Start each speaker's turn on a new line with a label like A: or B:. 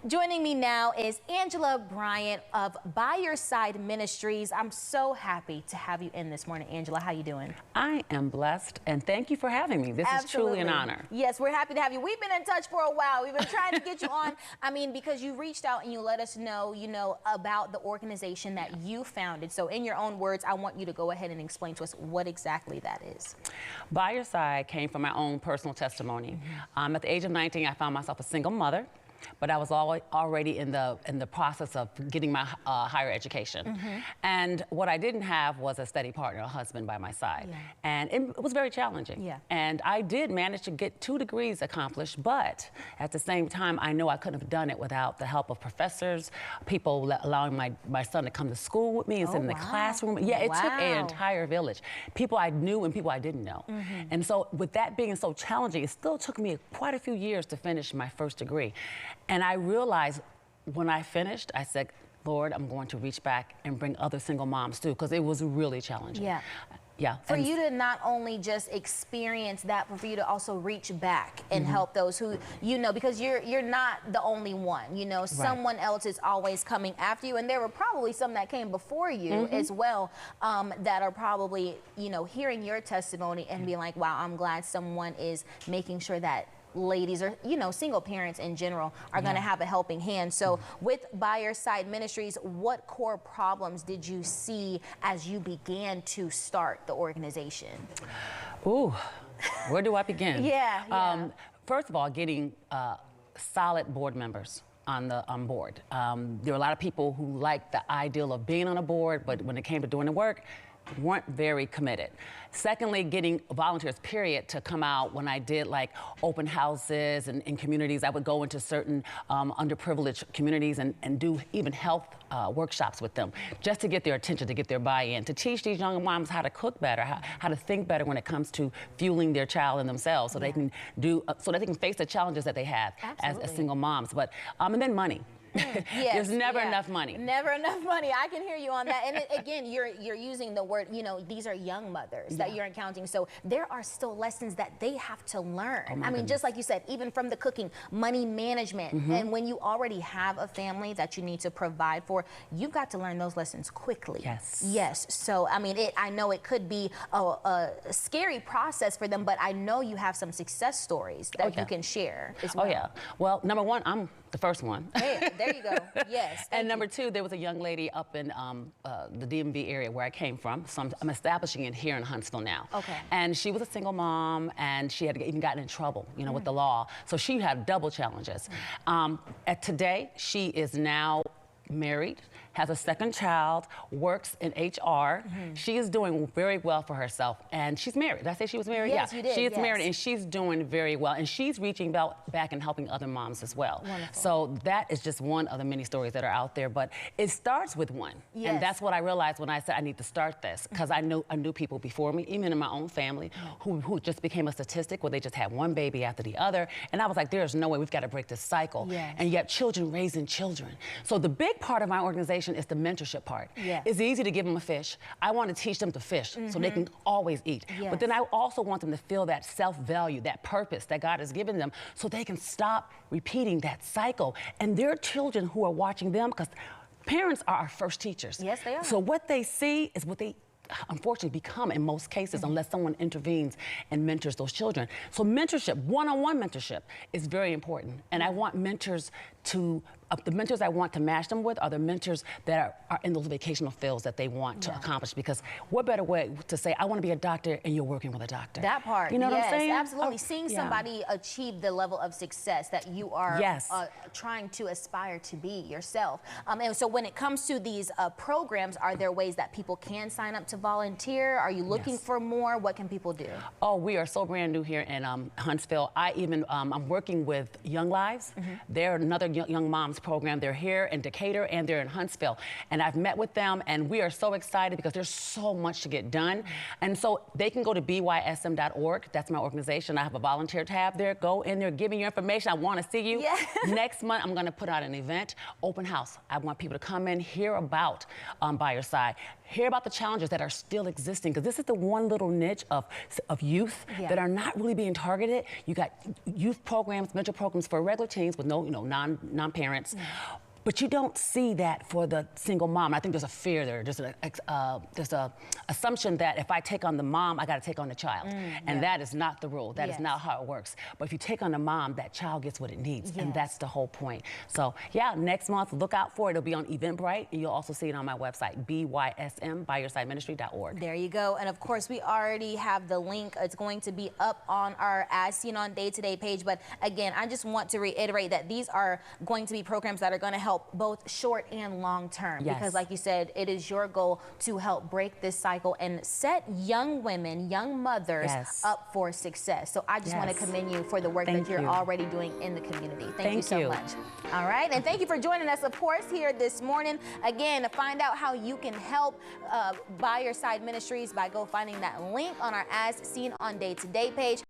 A: Joining me now is Angela Bryant of By Your Side Ministries. I'm so happy to have you in this morning, Angela. How you doing?
B: I am blessed, and thank you for having me. This is truly an honor.
A: Yes, we're happy to have you. We've been in touch for a while. We've been trying to get you on. I mean, because you reached out and you let us know, about the organization that you founded. So in your own words, I want you to go ahead and explain to us what exactly that is.
B: By Your Side came from my own personal testimony. At the age of 19, I found myself a single mother. But I was already in the process of getting my higher education. And what I didn't have was a steady partner, a husband by my side. And it was very challenging. And I did manage to get 2 degrees accomplished, but at the same time, I know I couldn't have done it without the help of professors, people allowing my son to come to school with me and sit in the classroom. Yeah, it took an entire village. People I knew and people I didn't know. And so with that being so challenging, it still took me quite a few years to finish my first degree. And I realized when I finished, I said, Lord, I'm going to reach back and bring other single moms too, because it was really challenging. For
A: you to not only just experience that, but for you to also reach back and help those who, because you're not the only one, someone else is always coming after you. And there were probably some that came before you as well, that are probably, hearing your testimony and being like, wow, I'm glad someone is making sure that ladies or single parents in general are going to have a helping hand. So with By Your Side Ministries, what core problems did you see as you began to start the organization?
B: Ooh, where do I begin? First of all, getting solid board members on board. There were a lot of people who liked the ideal of being on a board, but when it came to doing the work, weren't very committed. Secondly, getting volunteers, period, to come out when I did like open houses and in communities. I would go into certain underprivileged communities and do even health workshops with them, just to get their attention, to get their buy-in, to teach these young moms how to cook better, how to think better when it comes to fueling their child and themselves, so they can so that they can face the challenges that they have as single moms. But and then money. There's never enough money. Never enough money.
A: I can hear you on that. And again, you're using the word, these are young mothers that you're encountering. So there are still lessons that they have to learn. I mean, just like you said, even from the cooking, money management. And when you already have a family that you need to provide for, you've got to learn those lessons quickly. Yes. So, I mean, I know it could be a scary process for them, but I know you have some success stories that you can share as well.
B: Well, number one, I'm the first one.
A: Hey, there you go. Yes.
B: And number two, there was a young lady up in the DMV area where I came from. So I'm establishing it here in Huntsville now. And she was a single mom, and she had even gotten in trouble, with the law. So she had double challenges. Today, she is now married, has a second child, works in HR. She is doing very well for herself, and she's married. Did I say she was married?
A: Yes, you did.
B: She is married, and she's doing very well, and she's reaching back and helping other moms as well.
A: Wonderful.
B: So that is just one of the many stories that are out there, but it starts with one. And that's what I realized when I said I need to start this, because I knew people before me, even in my own family, who just became a statistic where they just had one baby after the other, and I was like, there's no way, we've got to break this cycle. And yet children raising children. So the big part of my organization is the mentorship part. It's easy to give them a fish. I want to teach them to fish so they can always eat. But then I also want them to feel that self-value, that purpose that God has given them, so they can stop repeating that cycle. And there are children who are watching them, because parents are our first teachers.
A: Yes, they are.
B: So what they see is what they unfortunately become in most cases, unless someone intervenes and mentors those children. So mentorship, one-on-one mentorship, is very important. And I want mentors to, the mentors I want to match them with are the mentors that are in those vocational fields that they want to accomplish, because what better way to say, I want to be a doctor and you're working with a doctor.
A: That part,
B: you know what I'm saying?
A: Absolutely. Seeing somebody achieve the level of success that you are trying to aspire to be yourself. And so when it comes to these programs, are there ways that people can sign up to volunteer? Are you looking for more? What can people do?
B: Oh, we are so brand new here in Huntsville. I'm working with Young Lives. They're another young moms program. They're here in Decatur and they're in Huntsville. And I've met with them, and we are so excited because there's so much to get done. And so they can go to bysm.org. That's my organization. I have a volunteer tab there. Go in there, give me your information. I want to see you. Next month, I'm going to put out an event, open house. I want people to come in, hear about By Your Side, hear about the challenges that are still existing, because this is the one little niche of youth that are not really being targeted. You got youth programs, mentor programs for regular teens with no, non-parents. But you don't see that for the single mom. I think there's a fear there. There's a assumption that if I take on the mom, I got to take on the child, and that is not the rule. That is not how it works. But if you take on the mom, that child gets what it needs, and that's the whole point. So yeah, next month, look out for it. It'll be on Eventbrite, and you'll also see it on my website, bysm.byyoursideministry.org.
A: There you go. And of course, we already have the link. It's going to be up on our As Seen on Day to Day page. But again, I just want to reiterate that these are going to be programs that are going to help both short and long term, because like you said, it is your goal to help break this cycle and set young women, young mothers up for success. So I just want to commend you for the work that you're already doing in the community. Thank you so much. All right, and thank you for joining us, of course, here this morning. Again, to find out how you can help By Your Side Ministries by finding that link on our As Seen on Day to Day page.